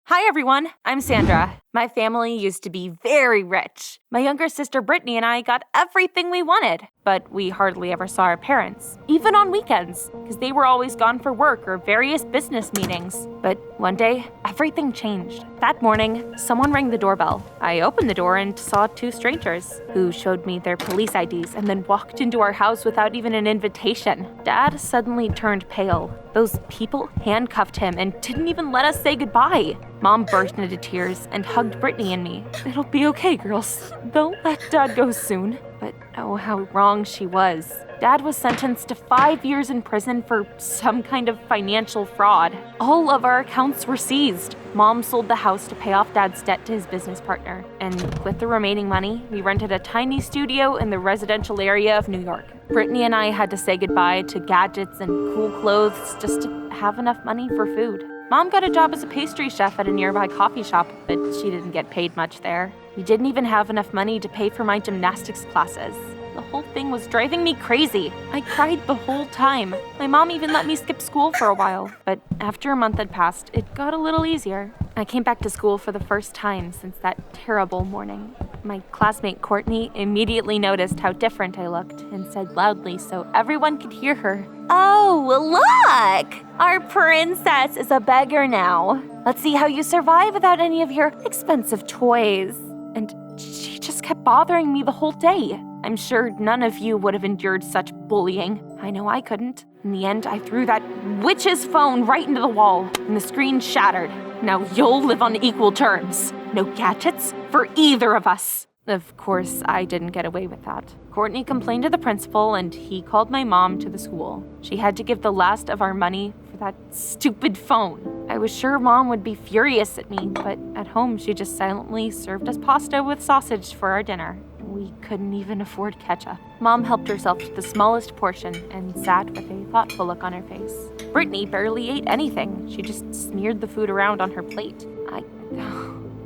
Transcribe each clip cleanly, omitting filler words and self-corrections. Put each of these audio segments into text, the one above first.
Hi, everyone. I'm Sandra. My family used to be very rich. My younger sister Brittany and I got everything we wanted, but we hardly ever saw our parents, even on weekends, because they were always gone for work or various business meetings. But one day, everything changed. That morning, someone rang the doorbell. I opened the door and saw two strangers who showed me their police IDs and then walked into our house without even an invitation. Dad suddenly turned pale. Those people handcuffed him and didn't even let us say goodbye. Mom burst into tears and hugged Brittany and me. It'll be okay, girls. They'll let Dad go soon. But oh, how wrong she was. Dad was sentenced to 5 years in prison for some kind of financial fraud. All of our accounts were seized. Mom sold the house to pay off Dad's debt to his business partner. And with the remaining money, we rented a tiny studio in the residential area of New York. Brittany and I had to say goodbye to gadgets and cool clothes just to have enough money for food. Mom got a job as a pastry chef at a nearby coffee shop, but she didn't get paid much there. We didn't even have enough money to pay for my gymnastics classes. The whole thing was driving me crazy. I cried the whole time. My mom even let me skip school for a while. But after a month had passed, it got a little easier. I came back to school for the first time since that terrible morning. My classmate Courtney immediately noticed how different I looked and said loudly so everyone could hear her, "Oh, look! Our princess is a beggar now. Let's see how you survive without any of your expensive toys." And she just kept bothering me the whole day. I'm sure none of you would have endured such bullying. I know I couldn't. In the end, I threw that witch's phone right into the wall, and the screen shattered. Now you'll live on equal terms. No gadgets for either of us. Of course, I didn't get away with that. Courtney complained to the principal, and he called my mom to the school. She had to give the last of our money for that stupid phone. I was sure Mom would be furious at me, but at home she just silently served us pasta with sausage for our dinner. We couldn't even afford ketchup. Mom helped herself to the smallest portion and sat with a thoughtful look on her face. Brittany barely ate anything. She just smeared the food around on her plate. I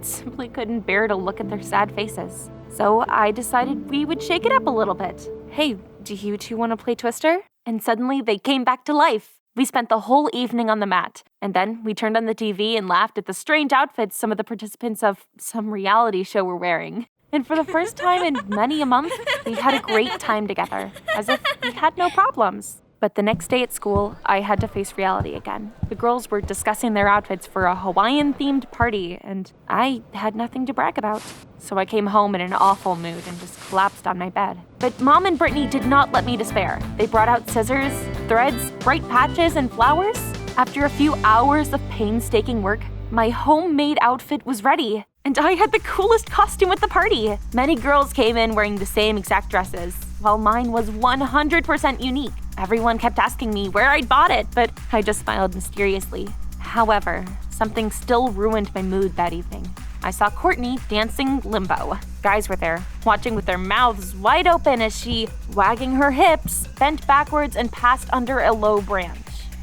simply couldn't bear to look at their sad faces. So I decided we would shake it up a little bit. Hey, do you two want to play Twister? And suddenly they came back to life. We spent the whole evening on the mat, and then we turned on the TV and laughed at the strange outfits some of the participants of some reality show were wearing. And for the first time in many a month, we had a great time together, as if we had no problems. But the next day at school, I had to face reality again. The girls were discussing their outfits for a Hawaiian-themed party, and I had nothing to brag about. So I came home in an awful mood and just collapsed on my bed. But Mom and Brittany did not let me despair. They brought out scissors, threads, bright patches, and flowers. After a few hours of painstaking work, my homemade outfit was ready. And I had the coolest costume at the party. Many girls came in wearing the same exact dresses, while mine was 100% unique. Everyone kept asking me where I'd bought it, but I just smiled mysteriously. However, something still ruined my mood that evening. I saw Courtney dancing limbo. Guys were there, watching with their mouths wide open as she, wagging her hips, bent backwards and passed under a low branch.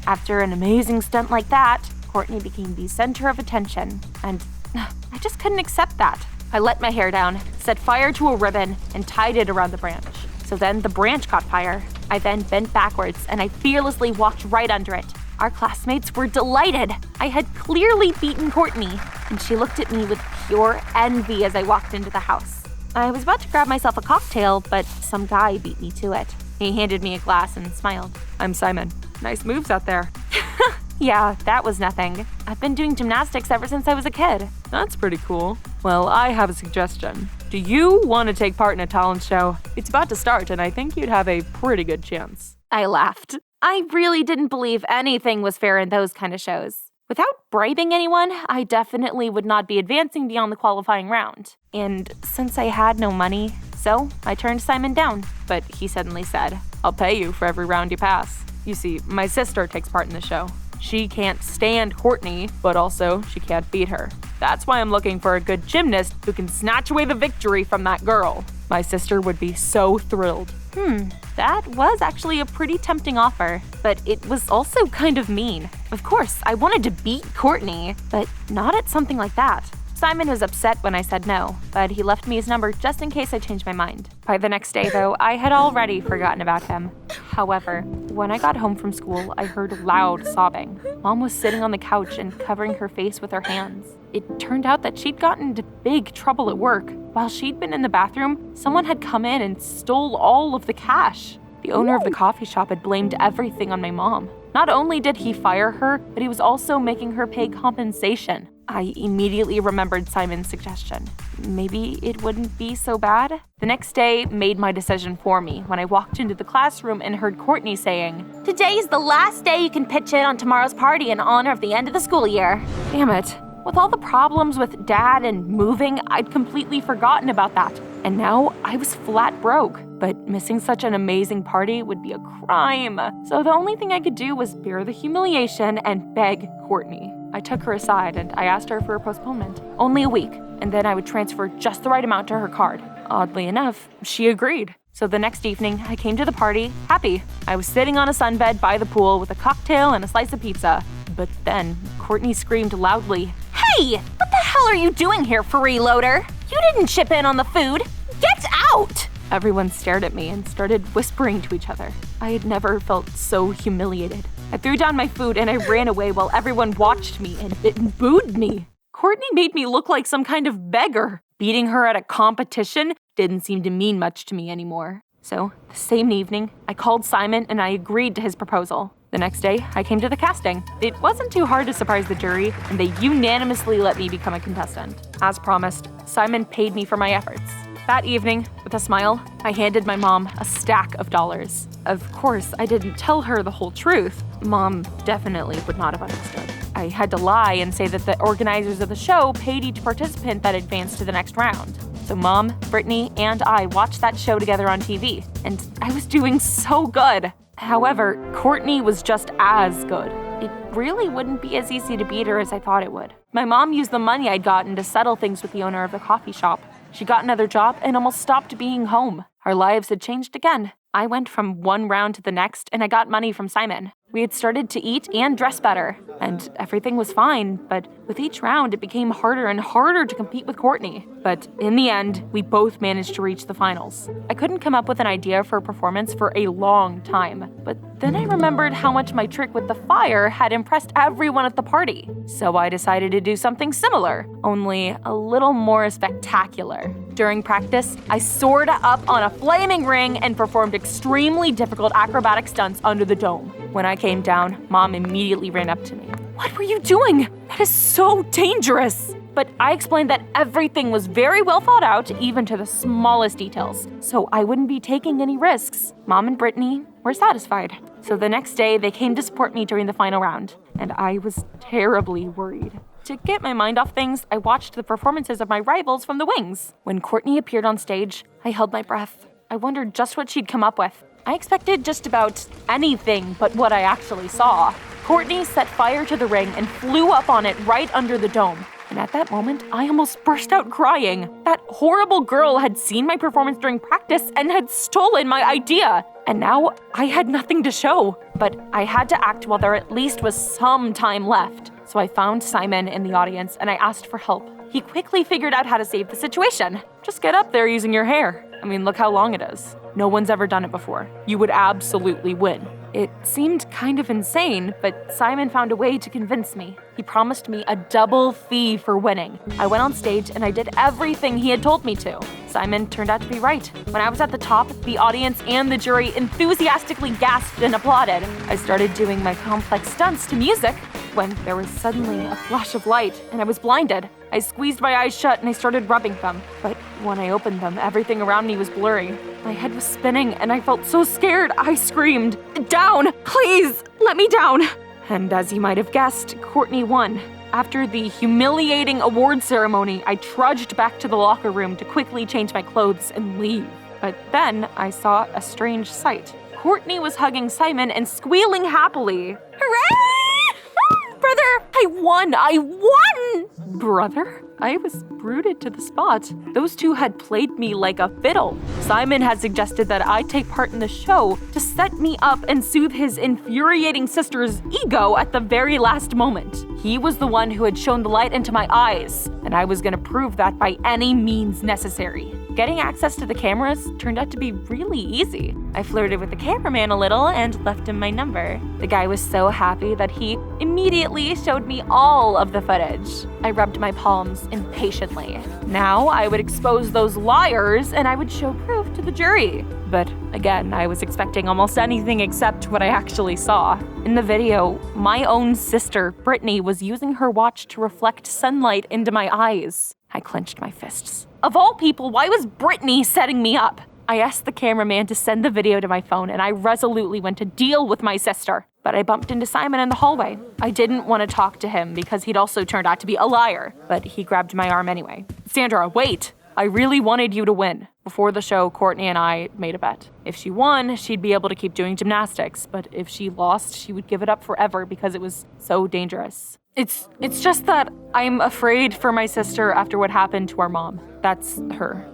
After an amazing stunt like that, Courtney became the center of attention, and I just couldn't accept that. I let my hair down, set fire to a ribbon, and tied it around the branch. So then the branch caught fire. I then bent backwards, and I fearlessly walked right under it. Our classmates were delighted. I had clearly beaten Courtney, and she looked at me with pure envy as I walked into the house. I was about to grab myself a cocktail, but some guy beat me to it. He handed me a glass and smiled. "I'm Simon. Nice moves out there." Yeah, that was nothing. I've been doing gymnastics ever since I was a kid. That's pretty cool. Well, I have a suggestion. Do you want to take part in a talent show? It's about to start, and I think you'd have a pretty good chance. I laughed. I really didn't believe anything was fair in those kind of shows. Without bribing anyone, I definitely would not be advancing beyond the qualifying round. And since I had no money, so I turned Simon down. But he suddenly said, "I'll pay you for every round you pass." You see, my sister takes part in the show. She can't stand Courtney, but also she can't beat her. That's why I'm looking for a good gymnast who can snatch away the victory from that girl. My sister would be so thrilled. That was actually a pretty tempting offer, but it was also kind of mean. Of course, I wanted to beat Courtney, but not at something like that. Simon was upset when I said no, but he left me his number just in case I changed my mind. By the next day, though, I had already forgotten about him. However, when I got home from school, I heard loud sobbing. Mom was sitting on the couch and covering her face with her hands. It turned out that she'd gotten into big trouble at work. While she'd been in the bathroom, someone had come in and stole all of the cash. The owner of the coffee shop had blamed everything on my mom. Not only did he fire her, but he was also making her pay compensation. I immediately remembered Simon's suggestion. Maybe it wouldn't be so bad? The next day made my decision for me when I walked into the classroom and heard Courtney saying, "Today's the last day you can pitch in on tomorrow's party in honor of the end of the school year." Damn it. With all the problems with Dad and moving, I'd completely forgotten about that. And now I was flat broke. But missing such an amazing party would be a crime. So the only thing I could do was bear the humiliation and beg Courtney. I took her aside and I asked her for a postponement. Only a week, and then I would transfer just the right amount to her card. Oddly enough, she agreed. So the next evening, I came to the party, happy. I was sitting on a sunbed by the pool with a cocktail and a slice of pizza. But then, Courtney screamed loudly, "Hey! What the hell are you doing here, freeloader? You didn't chip in on the food! Get out!" Everyone stared at me and started whispering to each other. I had never felt so humiliated. I threw down my food and I ran away while everyone watched me and booed me. Courtney made me look like some kind of beggar. Beating her at a competition didn't seem to mean much to me anymore. So, the same evening, I called Simon and I agreed to his proposal. The next day, I came to the casting. It wasn't too hard to surprise the jury, and they unanimously let me become a contestant. As promised, Simon paid me for my efforts. That evening, with a smile, I handed my mom a stack of dollars. Of course, I didn't tell her the whole truth. Mom definitely would not have understood. I had to lie and say that the organizers of the show paid each participant that advanced to the next round. So Mom, Brittany, and I watched that show together on TV, and I was doing so good. However, Courtney was just as good. It really wouldn't be as easy to beat her as I thought it would. My mom used the money I'd gotten to settle things with the owner of the coffee shop. She got another job and almost stopped being home. Our lives had changed again. I went from one round to the next, and I got money from Simon. We had started to eat and dress better, and everything was fine, but with each round, it became harder and harder to compete with Courtney. But in the end, we both managed to reach the finals. I couldn't come up with an idea for a performance for a long time, but then I remembered how much my trick with the fire had impressed everyone at the party. So I decided to do something similar, only a little more spectacular. During practice, I soared up on a flaming ring and performed extremely difficult acrobatic stunts under the dome. When I came down, Mom immediately ran up to me. "What were you doing? That is so dangerous!" But I explained that everything was very well thought out, even to the smallest details, so I wouldn't be taking any risks. Mom and Brittany were satisfied. So the next day, they came to support me during the final round, and I was terribly worried. To get my mind off things, I watched the performances of my rivals from the wings. When Courtney appeared on stage, I held my breath. I wondered just what she'd come up with. I expected just about anything but what I actually saw. Courtney set fire to the ring and flew up on it right under the dome. And at that moment, I almost burst out crying. That horrible girl had seen my performance during practice and had stolen my idea. And now I had nothing to show. But I had to act while there at least was some time left. So I found Simon in the audience and I asked for help. He quickly figured out how to save the situation. Just get up there using your hair. I mean, look how long it is. No one's ever done it before. You would absolutely win. It seemed kind of insane, but Simon found a way to convince me. He promised me a double fee for winning. I went on stage and I did everything he had told me to. Simon turned out to be right. When I was at the top, the audience and the jury enthusiastically gasped and applauded. I started doing my complex stunts to music when there was suddenly a flash of light and I was blinded. I squeezed my eyes shut and I started rubbing them. But when I opened them, everything around me was blurry. My head was spinning and I felt so scared, I screamed, "Down! Please, let me down!" And as you might have guessed, Courtney won. After the humiliating award ceremony, I trudged back to the locker room to quickly change my clothes and leave. But then I saw a strange sight. Courtney was hugging Simon and squealing happily. "Hooray! Brother, I won! I won!" Brother? I was rooted to the spot. Those two had played me like a fiddle. Simon had suggested that I take part in the show to set me up and soothe his infuriating sister's ego at the very last moment. He was the one who had shown the light into my eyes, and I was going to prove that by any means necessary. Getting access to the cameras turned out to be really easy. I flirted with the cameraman a little and left him my number. The guy was so happy that he immediately showed me all of the footage. I rubbed my palms impatiently. Now I would expose those liars and I would show proof to the jury. But again, I was expecting almost anything except what I actually saw. In the video, my own sister, Brittany, was using her watch to reflect sunlight into my eyes. I clenched my fists. Of all people, why was Brittany setting me up? I asked the cameraman to send the video to my phone, and I resolutely went to deal with my sister. But I bumped into Simon in the hallway. I didn't want to talk to him because he'd also turned out to be a liar, but he grabbed my arm anyway. Sandra, wait! I really wanted you to win. Before the show, Courtney and I made a bet. If she won, she'd be able to keep doing gymnastics, but if she lost, she would give it up forever because it was so dangerous. It's just that I'm afraid for my sister after what happened to our mom. That's her.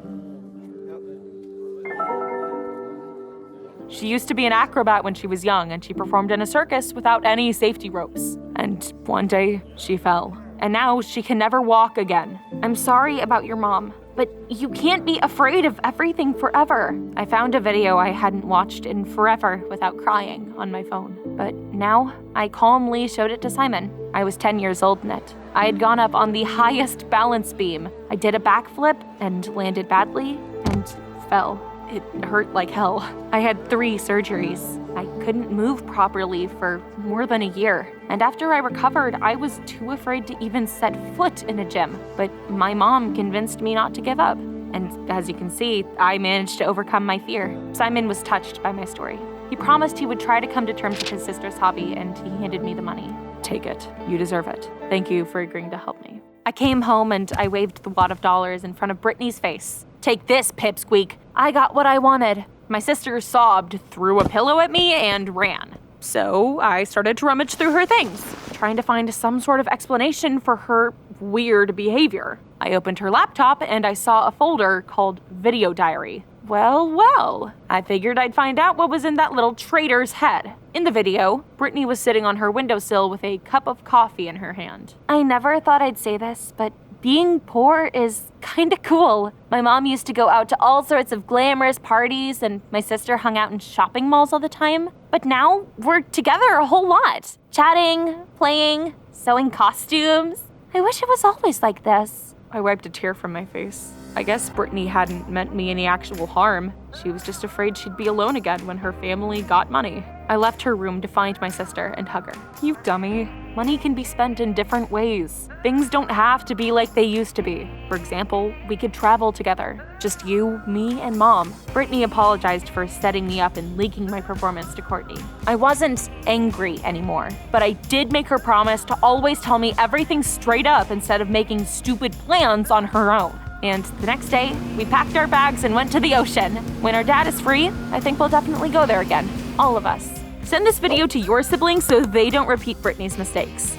She used to be an acrobat when she was young, and she performed in a circus without any safety ropes. And one day, she fell. And now she can never walk again. I'm sorry about your mom, but you can't be afraid of everything forever. I found a video I hadn't watched in forever without crying on my phone. But now, I calmly showed it to Simon. I was 10 years old in it. I had gone up on the highest balance beam. I did a backflip and landed badly and fell. It hurt like hell. I had 3 surgeries. I couldn't move properly for more than a year. And after I recovered, I was too afraid to even set foot in a gym. But my mom convinced me not to give up. And as you can see, I managed to overcome my fear. Simon was touched by my story. He promised he would try to come to terms with his sister's hobby, and he handed me the money. Take it. You deserve it. Thank you for agreeing to help me. I came home and I waved the wad of dollars in front of Brittany's face. Take this, Pipsqueak. I got what I wanted. My sister sobbed, threw a pillow at me, and ran. So I started to rummage through her things, trying to find some sort of explanation for her weird behavior. I opened her laptop and I saw a folder called Video Diary. Well, I figured I'd find out what was in that little traitor's head. In the video, Brittany was sitting on her windowsill with a cup of coffee in her hand. I never thought I'd say this, but being poor is kinda cool. My mom used to go out to all sorts of glamorous parties, and my sister hung out in shopping malls all the time. But now we're together a whole lot, chatting, playing, sewing costumes. I wish it was always like this. I wiped a tear from my face. I guess Brittany hadn't meant me any actual harm. She was just afraid she'd be alone again when her family got money. I left her room to find my sister and hug her. You dummy. Money can be spent in different ways. Things don't have to be like they used to be. For example, we could travel together. Just you, me, and Mom. Brittany apologized for setting me up and leaking my performance to Courtney. I wasn't angry anymore, but I did make her promise to always tell me everything straight up instead of making stupid plans on her own. And the next day, we packed our bags and went to the ocean. When our dad is free, I think we'll definitely go there again. All of us. Send this video to your siblings so they don't repeat Brittany's mistakes.